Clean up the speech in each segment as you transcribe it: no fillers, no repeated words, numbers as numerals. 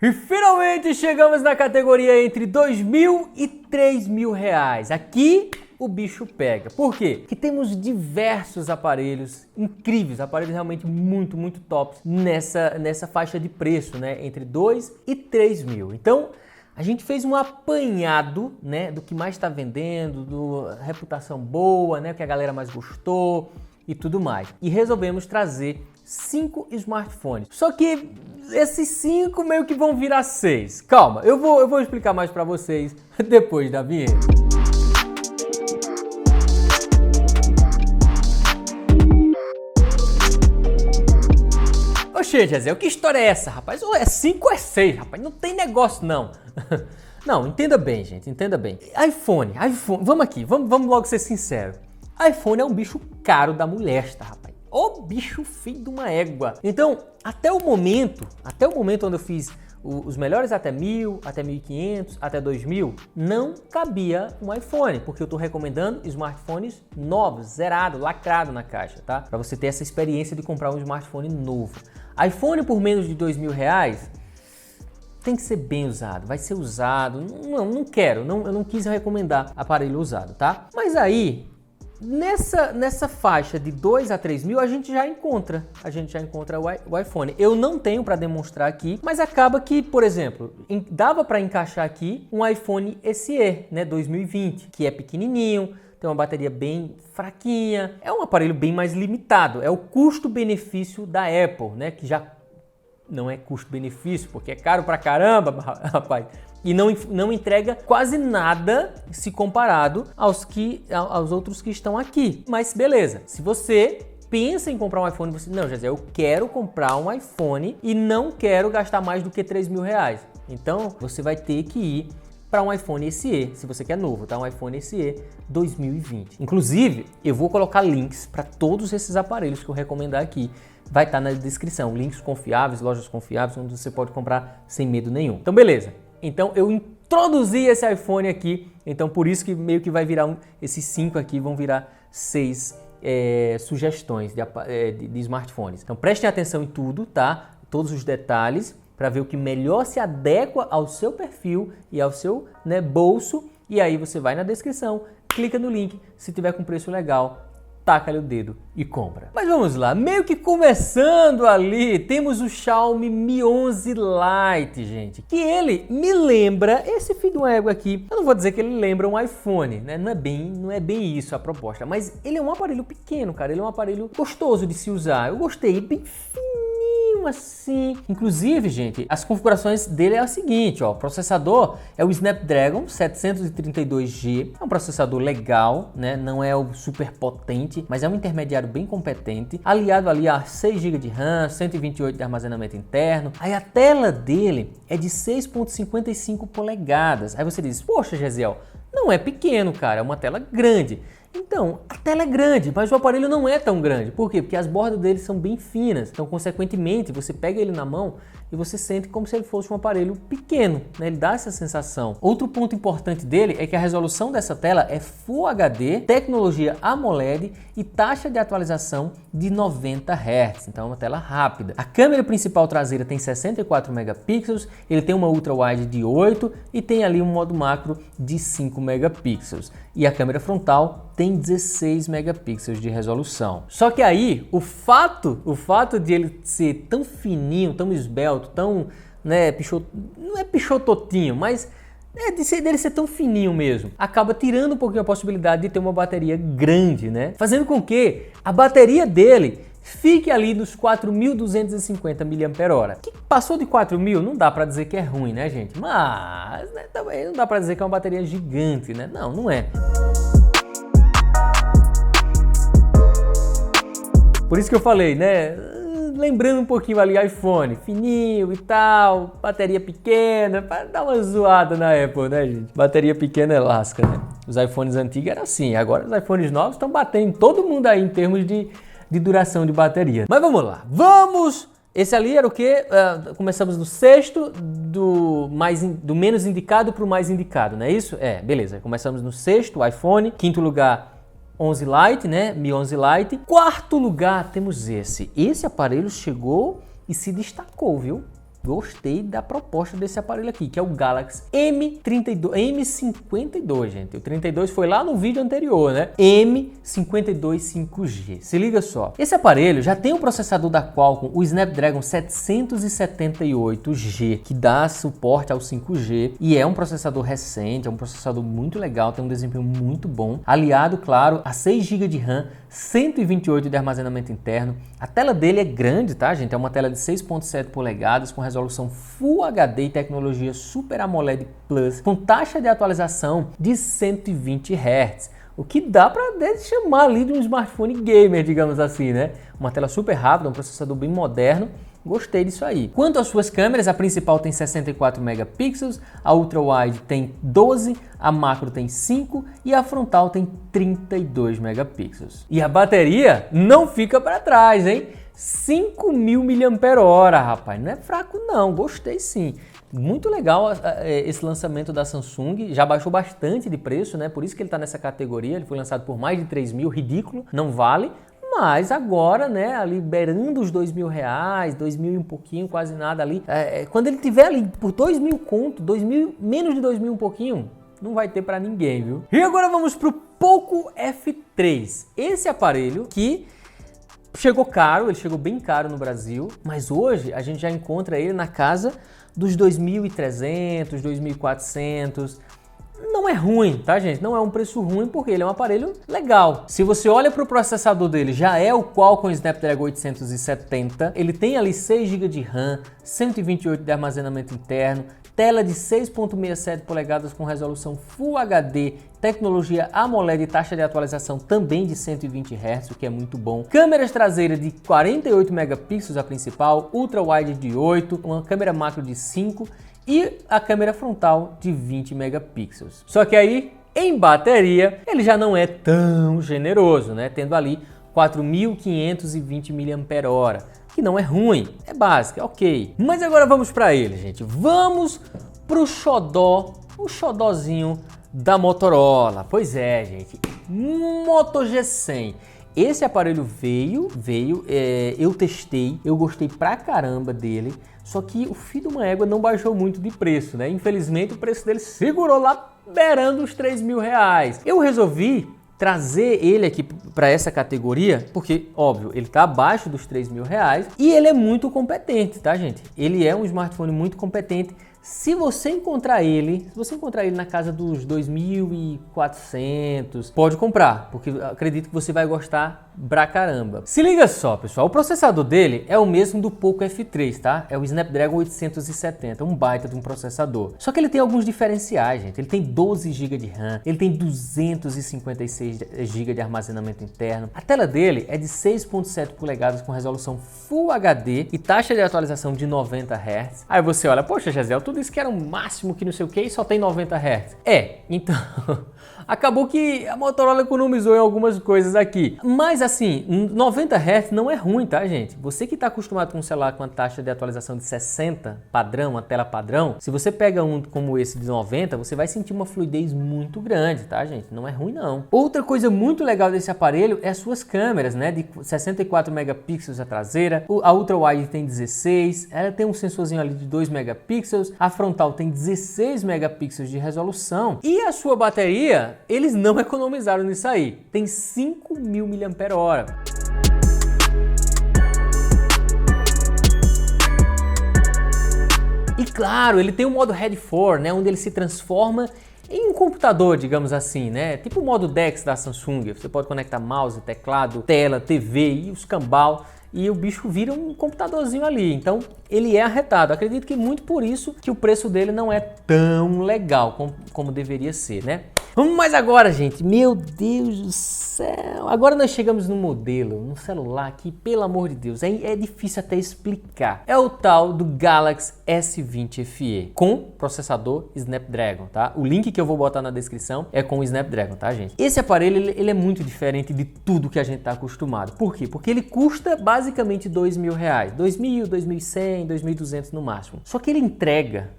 E finalmente chegamos na categoria entre R$2.000 e R$3.000. Aqui o bicho pega. Por quê? Porque temos diversos aparelhos incríveis, aparelhos realmente muito tops nessa faixa de preço, né? Entre 2 e 3 mil. Então, a gente fez um apanhado, né, do que mais está vendendo, do reputação boa, né, o que a galera mais gostou e tudo mais. E resolvemos trazer 5 smartphones. Só que esses 5 meio que vão virar 6. Calma, eu vou explicar mais para vocês depois da vinheta. Oxê, Jezé, que história é essa, rapaz? Ou é 5 ou é 6, rapaz? Não tem negócio, não. Não, entenda bem, gente, entenda bem. iPhone, vamos aqui, vamos logo ser sinceros. iPhone é um bicho caro da molesta, rapaz. Ô bicho filho de uma égua. Então, até o momento onde eu fiz os melhores até 1.000, até 1.500, até 2.000, não cabia um iPhone, porque eu tô recomendando smartphones novos, zerado, lacrado na caixa, tá? Para você ter essa experiência de comprar um smartphone novo. iPhone por menos de R$2.000 tem que ser bem usado, vai ser usado. Não quero, eu não quis recomendar aparelho usado, tá? Mas aí, nessa faixa de 2 a 3 mil, a gente já encontra o iPhone. Eu não tenho para demonstrar aqui, mas acaba que, por exemplo, dava para encaixar aqui um iPhone SE, né, 2020, que é pequenininho, tem uma bateria bem fraquinha, é um aparelho bem mais limitado, é o custo-benefício da Apple, né, que já não é custo-benefício, porque é caro pra caramba, rapaz, e não entrega quase nada se comparado aos outros que estão aqui. Mas beleza, se você pensa em comprar um iPhone, não, José, eu quero comprar um iPhone e não quero gastar mais do que R$3.000. Então, você vai ter que ir para um iPhone SE, se você quer novo, tá? Um iPhone SE 2020. Inclusive, eu vou colocar links para todos esses aparelhos que eu recomendar aqui. Vai estar na descrição, links confiáveis, lojas confiáveis, onde você pode comprar sem medo nenhum. Então, beleza. Então, eu introduzi esse iPhone aqui, então por isso que meio que vai virar esses 5 aqui vão virar 6 sugestões de smartphones. Então, prestem atenção em tudo, tá? Todos os detalhes, para ver o que melhor se adequa ao seu perfil e ao seu, né, bolso. E aí você vai na descrição, clica no link, se tiver com preço legal, taca-lhe o dedo e compra. Mas vamos lá, meio que começando ali, temos o Xiaomi Mi 11 Lite, gente. Que ele me lembra, esse filho de uma égua aqui, eu não vou dizer que ele lembra um iPhone, né? Não é bem isso a proposta, mas ele é um aparelho pequeno, cara. Ele é um aparelho gostoso de se usar. Eu gostei, bem fininho assim. Inclusive, gente, as configurações dele é a seguinte, ó. O processador é o Snapdragon 732G. É um processador legal, né? Não é o super potente, mas é um intermediário bem competente, aliado ali a 6 GB de RAM, 128 de armazenamento interno. Aí a tela dele é de 6,55 polegadas. Aí você diz, poxa, Gesiel, não é pequeno, cara, é uma tela grande. Então, a tela é grande, mas o aparelho não é tão grande. Por quê? Porque as bordas dele são bem finas. Então, consequentemente, você pega ele na mão e você sente como se ele fosse um aparelho pequeno, né? Ele dá essa sensação. Outro ponto importante dele é que a resolução dessa tela é Full HD, tecnologia AMOLED e taxa de atualização de 90 Hz. Então, é uma tela rápida. A câmera principal traseira tem 64 megapixels, ele tem uma ultra wide de 8 e tem ali um modo macro de 5 megapixels. E a câmera frontal tem 16 megapixels de resolução. Só que aí, o fato de ele ser tão fininho, tão esbelto, tão, né, não é pichototinho, mas dele ser tão fininho mesmo, acaba tirando um pouquinho a possibilidade de ter uma bateria grande, né? Fazendo com que a bateria dele fique ali nos 4.250 mAh. Que passou de 4.000, não dá para dizer que é ruim, né, gente? Mas, né, também não dá para dizer que é uma bateria gigante, né? Não é. Por isso que eu falei, né? Lembrando um pouquinho ali, iPhone, fininho e tal, bateria pequena, para dar uma zoada na Apple, né, gente? Bateria pequena é lasca, né? Os iPhones antigos eram assim, agora os iPhones novos estão batendo em todo mundo aí em termos de duração de bateria. Mas vamos lá, esse ali era o quê? Começamos no sexto, do menos indicado para o mais indicado, não é isso? Beleza, começamos no sexto, iPhone, quinto lugar, 11 Lite, né? Mi 11 Lite. Quarto lugar temos esse. Esse aparelho chegou e se destacou, viu? Gostei da proposta desse aparelho aqui, que é o Galaxy M52, gente. O 32 foi lá no vídeo anterior, né? M52 5G. Se liga só. Esse aparelho já tem um processador da Qualcomm, o Snapdragon 778G, que dá suporte ao 5G e é um processador recente, é um processador muito legal, tem um desempenho muito bom, aliado, claro, a 6 GB de RAM, 128 de armazenamento interno. A tela dele é grande, tá, gente? É uma tela de 6.7 polegadas com resolução Full HD e tecnologia Super AMOLED Plus, com taxa de atualização de 120 Hz. O que dá para chamar ali de um smartphone gamer, digamos assim, né? Uma tela super rápida, um processador bem moderno. Gostei disso aí. Quanto às suas câmeras, a principal tem 64 megapixels, a ultra-wide tem 12, a macro tem 5 e a frontal tem 32 megapixels. E a bateria não fica para trás, hein? 5.000 mAh, rapaz. Não é fraco não, gostei sim. Muito legal esse lançamento da Samsung, já baixou bastante de preço, né? Por isso que ele está nessa categoria, ele foi lançado por mais de 3.000, ridículo, não vale. Mas agora, né, ali beirando os R$2.000, 2.000 e um pouquinho, quase nada ali. Quando ele tiver ali por 2.000 conto, 2.000, menos de 2.000 um pouquinho, não vai ter para ninguém, viu? E agora vamos pro Poco F3. Esse aparelho que chegou caro, ele chegou bem caro no Brasil, mas hoje a gente já encontra ele na casa dos 2.300, 2.400. Não é ruim, tá, gente? Não é um preço ruim porque ele é um aparelho legal. Se você olha para o processador dele, já é o Qualcomm Snapdragon 870. Ele tem ali 6 GB de RAM, 128 de armazenamento interno, tela de 6.67 polegadas com resolução Full HD, tecnologia AMOLED e taxa de atualização também de 120 Hz, o que é muito bom. Câmeras traseiras de 48 megapixels a principal, ultra-wide de 8, uma câmera macro de 5 e a câmera frontal de 20 megapixels. Só que aí, em bateria, ele já não é tão generoso, né? Tendo ali 4.520 mAh, que não é ruim, é básico, é ok. Mas agora vamos para ele, gente. Vamos pro xodó, o xodózinho da Motorola. Pois é, gente, Moto G100. Esse aparelho veio, eu testei, eu gostei pra caramba dele, só que o filho de uma égua não baixou muito de preço, né? Infelizmente o preço dele segurou lá beirando os R$3.000. Eu resolvi trazer ele aqui para essa categoria, porque, óbvio, ele está abaixo dos R$3.000 e ele é muito competente, tá, gente? Ele é um smartphone muito competente. Se você encontrar ele na casa dos 2.400, pode comprar, porque acredito que você vai gostar pra caramba. Se liga só, pessoal, o processador dele é o mesmo do Poco F3, tá? É o Snapdragon 870, um baita de um processador. Só que ele tem alguns diferenciais, gente. Ele tem 12 GB de RAM, ele tem 256 GB de armazenamento interno. A tela dele é de 6.7 polegadas com resolução Full HD e taxa de atualização de 90 Hz. Aí você olha, poxa, Gisele, tudo isso que era o máximo que não sei o que e só tem 90 Hz. Então, acabou que a Motorola economizou em algumas coisas aqui. Mas assim, 90 Hz não é ruim, tá, gente? Você que está acostumado com um celular com a taxa de atualização de 60, padrão, uma tela padrão, se você pega um como esse de 90, você vai sentir uma fluidez muito grande, tá, gente? Não é ruim, não. Outra coisa muito legal desse aparelho é as suas câmeras, né? De 64 megapixels a traseira, a ultra-wide tem 16, ela tem um sensorzinho ali de 2 megapixels, a frontal tem 16 megapixels de resolução e a sua bateria, eles não economizaram nisso aí, tem 5.000 mAh. E claro, ele tem o modo Red 4, né, onde ele se transforma em um computador, digamos assim, né? Tipo o modo DeX da Samsung. Você pode conectar mouse, teclado, tela, TV e os cambal e o bicho vira um computadorzinho ali. Então ele é arretado. Acredito que muito por isso que o preço dele não é tão legal como deveria ser, né? Mas agora, gente, meu Deus do céu, agora nós chegamos no modelo, no celular que, pelo amor de Deus, é difícil até explicar. É o tal do Galaxy S20 FE, com processador Snapdragon, tá? O link que eu vou botar na descrição é com o Snapdragon, tá, gente? Esse aparelho, ele é muito diferente de tudo que a gente tá acostumado. Por quê? Porque ele custa basicamente R$2.000, 2.000, 2.100, 2.200 no máximo. Só que ele entrega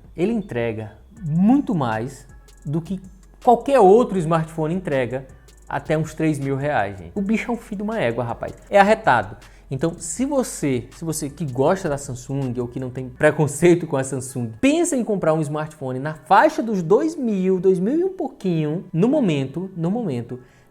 muito mais do que qualquer outro smartphone entrega até uns R$3.000, gente. O bicho é um filho de uma égua, rapaz. É arretado. Então, se você que gosta da Samsung ou que não tem preconceito com a Samsung, pensa em comprar um smartphone na faixa dos 2.000 e um pouquinho, no momento,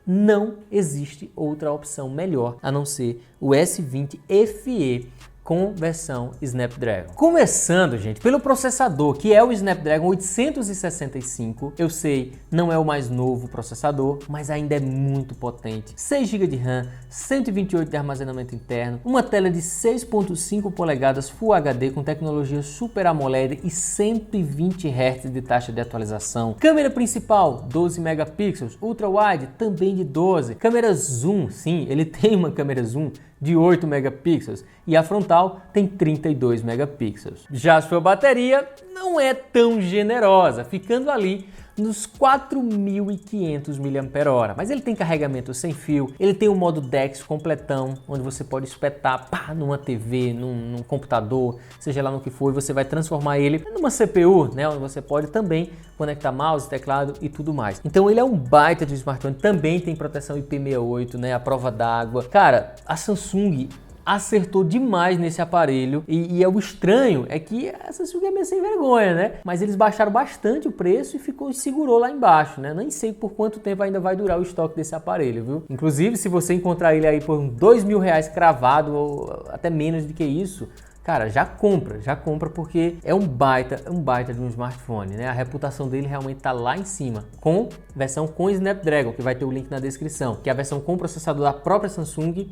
não existe outra opção melhor a não ser o S20 FE com versão Snapdragon. Começando, gente, pelo processador, que é o Snapdragon 865. Eu sei, não é o mais novo processador, mas ainda é muito potente. 6 GB de RAM, 128 de armazenamento interno, uma tela de 6.5 polegadas Full HD com tecnologia Super AMOLED e 120 Hz de taxa de atualização. Câmera principal, 12 megapixels, ultra wide também de 12. Câmera zoom, sim, ele tem uma câmera zoom de 8 megapixels e a frontal tem 32 megapixels. Já a sua bateria não é tão generosa, ficando ali nos 4.500 mAh, mas ele tem carregamento sem fio, ele tem o modo DeX completão, onde você pode espetar numa TV, num computador, seja lá no que for, e você vai transformar ele numa CPU, né, onde você pode também conectar mouse, teclado e tudo mais. Então ele é um baita de smartphone, também tem proteção IP68, né, a prova d'água. Cara, a Samsung acertou demais nesse aparelho e o estranho é que a Samsung é meio sem vergonha, né? Mas eles baixaram bastante o preço e segurou lá embaixo, né? Nem sei por quanto tempo ainda vai durar o estoque desse aparelho, viu? Inclusive, se você encontrar ele aí por uns R$2.000 cravado ou até menos do que isso, cara, já compra porque é um baita de um smartphone, né? A reputação dele realmente tá lá em cima, com versão com Snapdragon, que vai ter o link na descrição, que é a versão com processador da própria Samsung.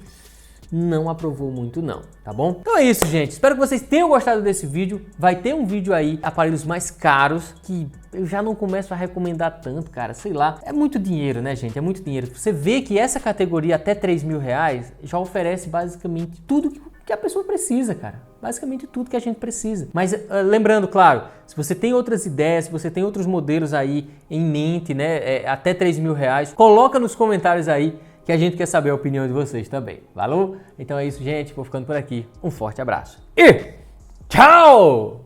Não aprovou muito não, tá bom? Então é isso, gente. Espero que vocês tenham gostado desse vídeo. Vai ter um vídeo aí, aparelhos mais caros, que eu já não começo a recomendar tanto, cara. Sei lá, é muito dinheiro, né, gente? É muito dinheiro. Você vê que essa categoria até R$3.000 já oferece basicamente tudo que a pessoa precisa, cara. Basicamente tudo que a gente precisa. Mas lembrando, claro, se você tem outras ideias, se você tem outros modelos aí em mente, né, até R$3.000, coloca nos comentários aí, que a gente quer saber a opinião de vocês também. Valeu? Então é isso, gente. Vou ficando por aqui. Um forte abraço. E tchau!